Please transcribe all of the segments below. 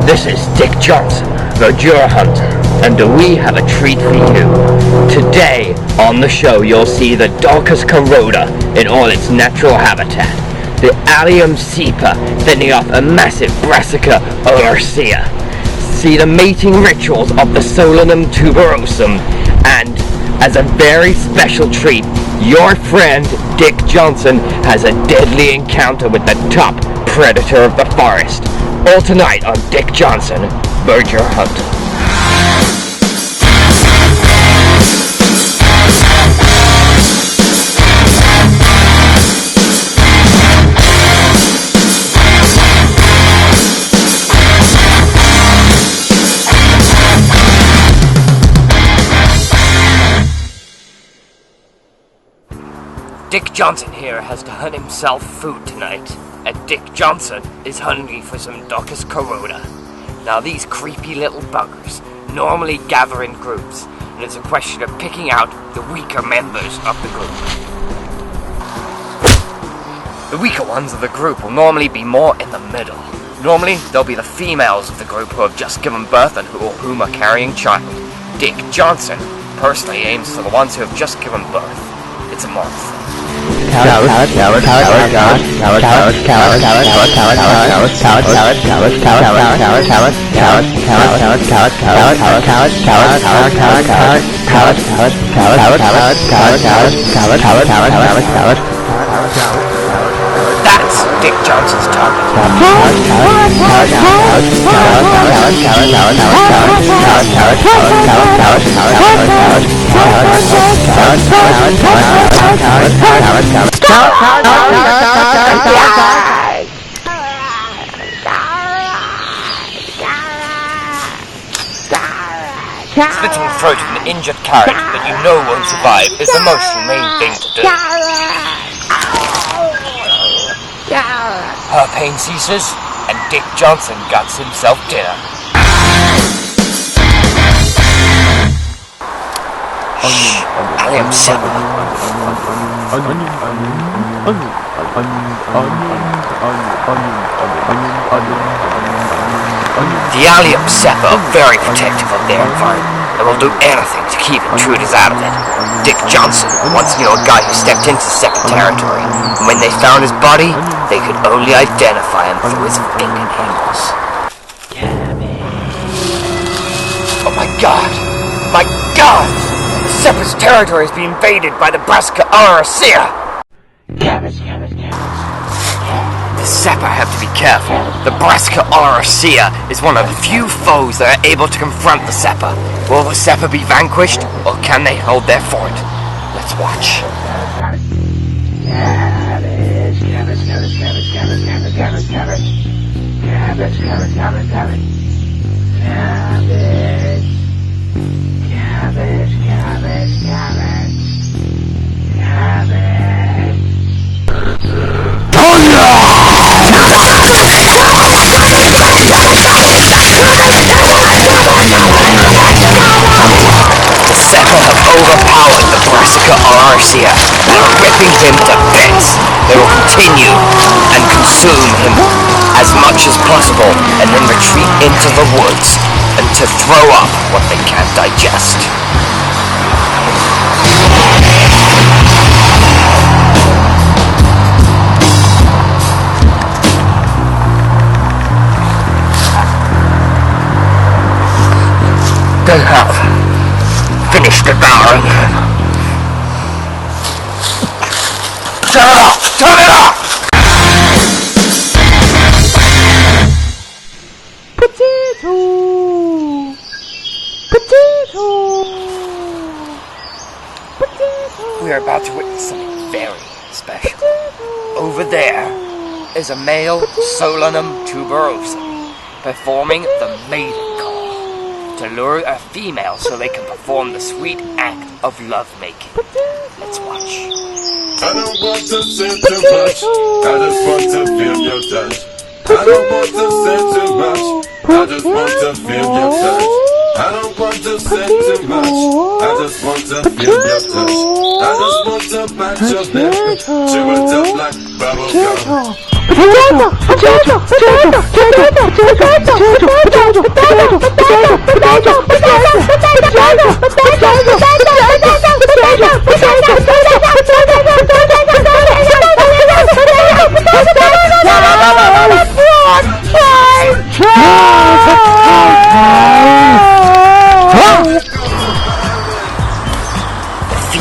This is Dick Johnson, Verdure hunter, and we have a treat for you. Today on the show you'll see the Daucus carota in all its natural habitat, the Allium cepa fending off a massive Brassica oleracea, see the mating rituals of the Solanum tuberosum, and as a very special treat, your friend Dick Johnson has a deadly encounter with the top predator of the forest. All tonight on Dick Johnson, Verdure Hunter. Dick Johnson here has to hunt himself food tonight, and Dick Johnson is hungry for some Daucus carota. Now these creepy little buggers normally gather in groups, and it's a question of picking out the weaker members of the group. The weaker ones of the group will normally be more in the middle. Normally, they'll be the females of the group who have just given birth and whom are carrying child. Dick Johnson personally aims for the ones who have just given birth. It's a month. That's Dick Johnson's target. Slitting the throat of an injured carrot that you know won't survive is the most humane thing to do. Her pain ceases, and Dick Johnson guts himself dinner. Allium cepa. The Allium cepa are very protective of their environment and will do anything to keep intruders out of it. Dick Johnson once knew a guy who stepped into cepa territory, and when they found his body, they could only identify him through his fingernails. Oh my god! My god! Cepa's territory has been invaded by the Brassica oleracea! The cepa have to be careful. The Brassica oleracea is one of the few foes that are able to confront the cepa. Will the cepa be vanquished, or can they hold their fort? Let's watch. Overpowered the Brassica oleracea and are ripping him to bits. They will continue and consume him as much as possible and then retreat into the woods and to throw up what they can't digest. They have finished devouring him. Turn it off! Turn it off! Potato! Potato! Potato! We are about to witness something very special. Potato. Over there is a male Solanum tuberosum performing the maiden call to lure a female so they can perform the sweet act of lovemaking. Let's watch. I don't want to say too much, I just want to feel your touch. I don't want to say too much, I just want to feel your touch. I don't want to say too much, I just want to feel your touch. I just want to bite your neck, chew it up like bubble gum.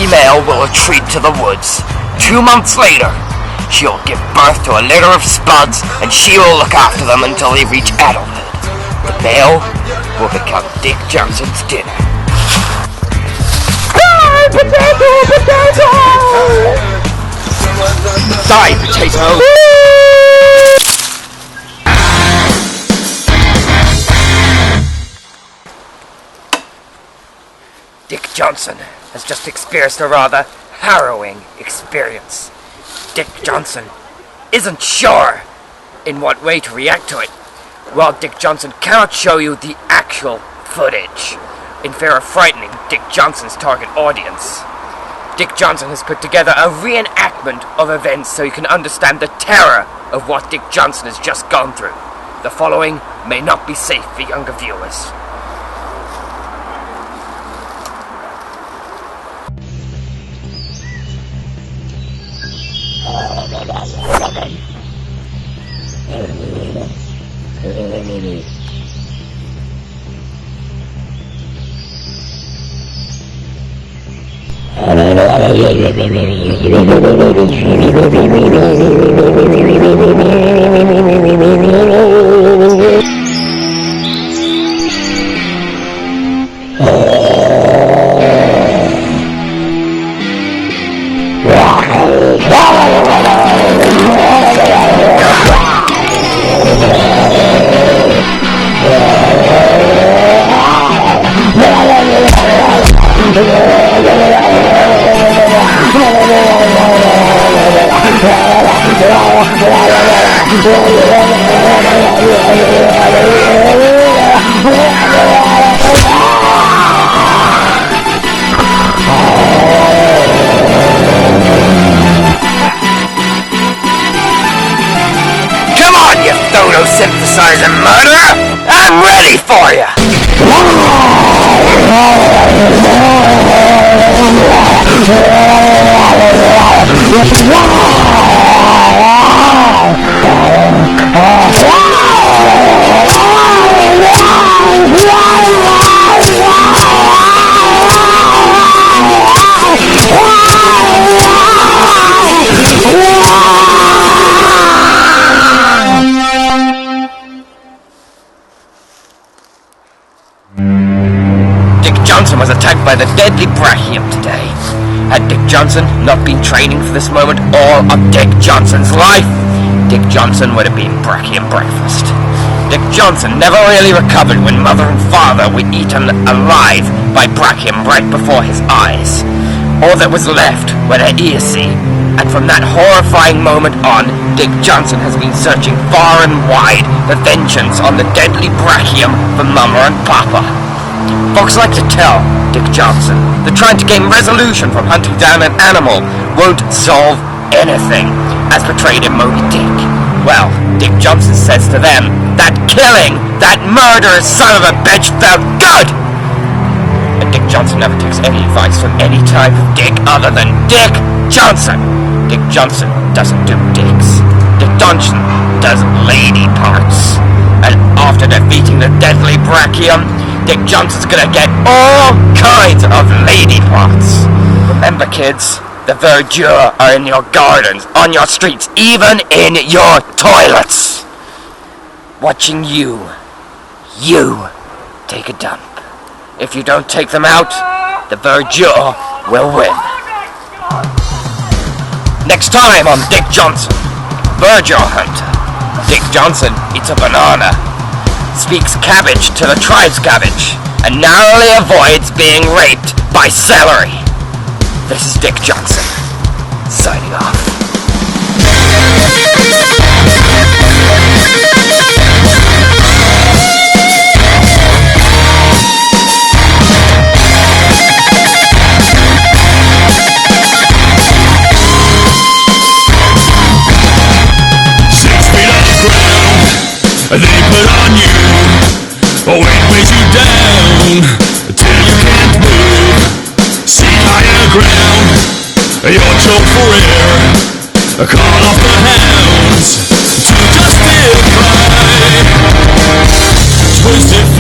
Female will retreat to the woods. 2 months later, she'll give birth to a litter of spuds, and she will look after them until they reach adulthood. The male will become Dick Johnson's dinner. Potato! Die, potato! Dick Johnson has just experienced a rather harrowing experience. Dick Johnson isn't sure in what way to react to it. While Dick Johnson cannot show you the actual footage, in fear of frightening Dick Johnson's target audience, Dick Johnson has put together a reenactment of events so you can understand the terror of what Dick Johnson has just gone through. The following may not be safe for younger viewers. Come on, you photosynthesizer murderer! I'm ready for you! Dick Johnson was attacked by the deadly brachium today. Had Dick Johnson not been training for this moment all of Dick Johnson's life, Dick Johnson would have been brachium breakfast. Dick Johnson never really recovered when mother and father were eaten alive by brachium right before his eyes. All that was left were their idiocy, and from that horrifying moment on, Dick Johnson has been searching far and wide for vengeance on the deadly brachium for Mama and Papa. Folks like to tell Dick Johnson that trying to gain resolution from hunting down an animal won't solve anything, as portrayed in Moby Dick. Well, Dick Johnson says to them that killing that murderous son of a bitch felt good! And Dick Johnson never takes any advice from any type of dick other than Dick Johnson. Dick Johnson doesn't do dicks. Dick Johnson does lady parts. And after defeating the deadly brachium, Dick Johnson's gonna get all kinds of lady parts. Remember, kids, the Verdure are in your gardens, on your streets, even in your toilets. Watching you take a dump. If you don't take them out, the Verdure will win. Next time on Dick Johnson, Verdure Hunter. Dick Johnson eats a banana, speaks cabbage to the tribe's cabbage, and narrowly avoids being raped by celery. This is Dick Johnson, signing off. ground, you're choked for air, caught off the hands to justify, twisted